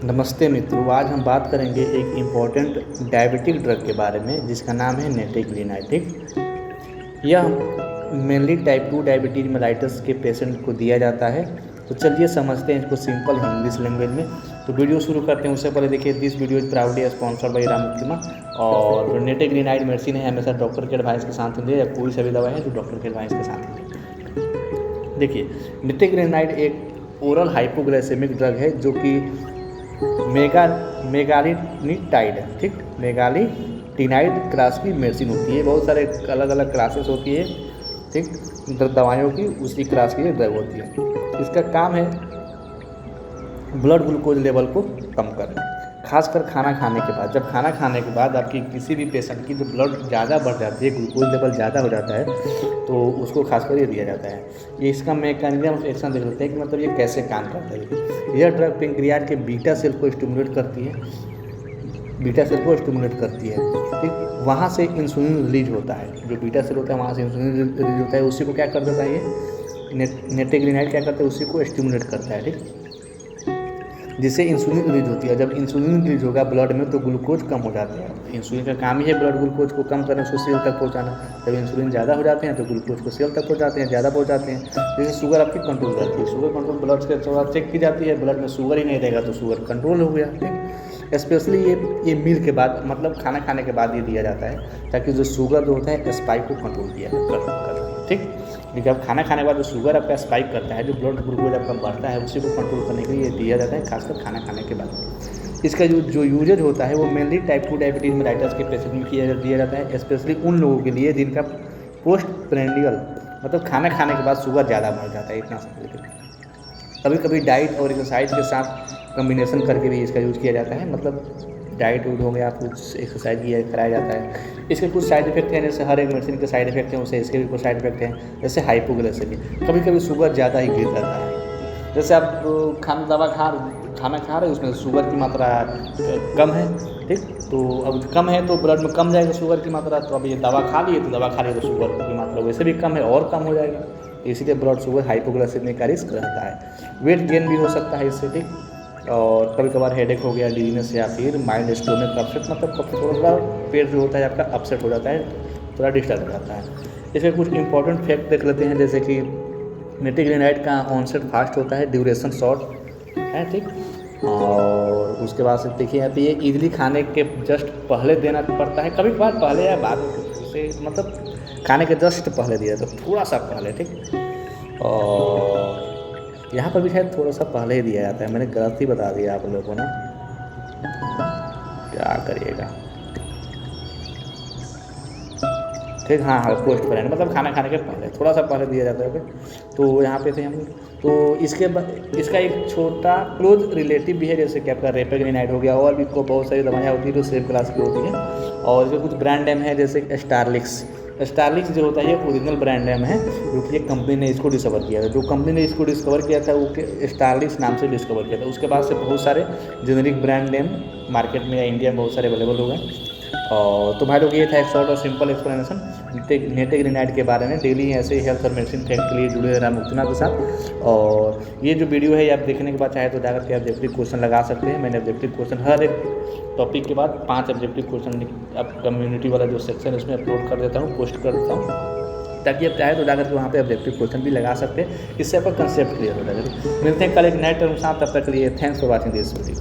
नमस्ते मित्रों, आज हम बात करेंगे एक इम्पॉर्टेंट डायबिटिक ड्रग के बारे में जिसका नाम है नेटिग्लिनाइड। ठीक, यह मेनली टाइप 2 डायबिटीज मेलाइटस के पेशेंट को दिया जाता है। तो चलिए समझते हैं इसको सिंपल इंग्लिश लैंग्वेज में। तो वीडियो शुरू करते हैं। उससे पहले देखिए, this video is proudly sponsored by रामुक्तिमा। और जो नेटिग्लिनाइड मेडिसिन है हमेशा डॉक्टर के एडवाइस के साथ लें, या कोई सभी दवाएं हैं जो डॉक्टर के एडवाइस के साथ लें। देखिए, नेटिग्लिनाइड एक ओरल हाइपोग्लाइसेमिक ड्रग है जो कि मेगालिटिनाइड है। ठीक, मेगालिटिनाइड क्लास की मेडिसिन होती है। बहुत सारे अलग अलग क्लासेस होती है, ठीक, दवाइयों की, उसी क्लास की ड्रग होती है। इसका काम है ब्लड ग्लूकोज लेवल को कम करना, खासकर खाना खाने के बाद। जब खाना खाने के बाद आपकी किसी भी पेशेंट की जो ब्लड ज़्यादा बढ़ जाती है, ग्लूकोज लेवल ज़्यादा हो जाता है, तो उसको खासकर ये दिया जाता है। ये इसका मैकेनिज्म ऑफ एक्शन देख लेते हैं कि मतलब ये कैसे काम करता है। यह ड्रग पेंक्रियाज के बीटा सेल को स्टिमुलेट करती है, ठीक, वहाँ से इंसुलिन रिलीज होता है। जो बीटा सेल होता है वहाँ से इंसुलिन रिलीज होता है, उसी को क्या कर देता है ये नेटिग्लिनाइड क्या करता है, उसी को स्टिमुलेट करता है। ठीक, जिससे इंसुलिन रिलीज होती है। जब इंसुलिन रिलीज होगा ब्लड में तो ग्लूकोज कम हो जाते हैं। इंसुलिन का काम ही है ब्लड ग्लूकोज को कम करना, उसको सेल तक पहुंचाना। जब इंसुलिन ज़्यादा हो जाते हैं तो ग्लूकोज को सेल तक पहुंचाते हैं, ज़्यादा पहुंचाते हैं। जैसे शुगर आपकी कंट्रोल रहती है, शुगर कंट्रोल ब्लड के थोड़ा चेक की जाती है, ब्लड में शुगर ही नहीं रहेगा तो शुगर कंट्रोल हो गया। ठीक, स्पेशली ये मील के बाद, मतलब खाना खाने के बाद ये दिया जाता है ताकि जो शुगर जो होता है स्पाइक को कंट्रोल किया कर। ठीक, क्योंकि अब खाना खाने के बाद जो शुगर आपका स्पाइक करता है, जो ब्लड ग्लूकोज आपका बढ़ता है, उसी को कंट्रोल करने के लिए दिया जाता है, खासकर खाना खाने के बाद। इसका जो यूजेज होता है वो मेनली टाइप 2 डायबिटीज मेलाइटस के पेशेंट में दिया जाता है, स्पेशली उन लोगों के लिए जिनका पोस्ट प्रेंडियल, मतलब खाना खाने के बाद शुगर ज़्यादा बढ़ जाता है। इतना समझ। कभी कभी डाइट और एक्सरसाइज के साथ कम्बिनेशन करके भी इसका यूज़ किया जाता है। मतलब डाइट हो गया, कुछ एक्सरसाइज किया कराया जाता है। इसके कुछ साइड इफेक्ट हैं, जैसे हर एक मेडिसिन के साइड इफेक्ट हैं, उसे इसके भी कुछ साइड इफेक्ट हैं। जैसे हाइपोग्लाइसेमिक, कभी कभी शुगर ज़्यादा ही गिर जाता है। जैसे आप खाना खा रहे हैं, उसमें शुगर की मात्रा कम है। ठीक, तो अब कम है तो ब्लड में कम जाएगा शुगर की मात्रा। तो अब ये दवा खा लिए तो शुगर की मात्रा वैसे भी कम है और कम हो जाएगा, इसीलिए ब्लड शुगर हाइपोग्लाइसेमिक का रिस्क रहता है। वेट गेन भी हो सकता है इससे। ठीक, और कभी कभार हेडेक हो गया, डिजीनेस, या फिर माइल्ड स्टोमक अपसेट, मतलब थोड़ा पेट जो होता है आपका अपसेट हो जाता है, थोड़ा डिस्टर्ब हो जाता है। इसके कुछ इंपॉर्टेंट फैक्ट देख लेते हैं, जैसे कि नेटिग्लिनाइड का ऑनसेट फास्ट होता है, ड्यूरेशन शॉर्ट है। ठीक, और उसके बाद से देखिए यहाँ पे ये इजली खाने के जस्ट पहले देना पड़ता है, कभी कभार पहले या बाद में, उसे मतलब खाने के जस्ट पहले दिया तो थोड़ा सा पहले। ठीक, और यहाँ पर भी शायद थोड़ा सा पहले ही दिया जाता है, मैंने गलत ही बता दिया आप लोगों ने, क्या करिएगा। ठीक, हाँ, पोस्ट प्रेंड मतलब खाना खाने के पहले थोड़ा सा पहले दिया जाता है। तो यहाँ पे थे हम। तो इसका एक छोटा क्लोज रिलेटिव भी है, जैसे कि आपका रेपेग्लिनाइड हो गया, और भी बहुत सारी दवाइयाँ होती है जो सेम क्लास की होती हैं। और इसके कुछ ब्रांड नेम है, जैसे स्टारलिक्स जो होता है ये ओरिजिनल ब्रांड नेम है, जो कि एक कंपनी ने इसको डिस्कवर किया था। जो कंपनी ने इसको डिस्कवर किया था वो स्टारलिक्स नाम से डिस्कवर किया था। उसके बाद से बहुत सारे जेनरिक ब्रांड नेम मार्केट में या इंडिया में बहुत सारे अवेलेबल हो गए। और तो भाई लोग, ये था एक शॉर्ट और सिंपल एक्सप्लेनेशन नेटिग्लिनाइड के बारे में। डेली ऐसे ही हेल्थ और मेडिसिन फैक्ट के लिए जुड़े रहना मुक्तिमा के साथ। और ये जो वीडियो है आप देखने के बाद चाहे तो जाकर के ऑब्जेक्टिव क्वेश्चन लगा सकते हैं। मैंने ऑब्जेक्टिव क्वेश्चन हर एक टॉपिक के बाद 5 ऑब्जेक्टिव क्वेश्चन अब कम्युनिटी वाला जो सेक्शन है उसमें अपलोड कर देता हूँ, पोस्ट कर देता हूँ, ताकि आप चाहे तो जाकर के वहाँ पे ऑब्जेक्टिव क्वेश्चन भी लगा सकते हैं। इससे आपका कंसेप्ट क्लियर हो जाएगा। मिलते हैं कल एक नए टर्म के साथ, तब तक के लिए thanks for watching this video.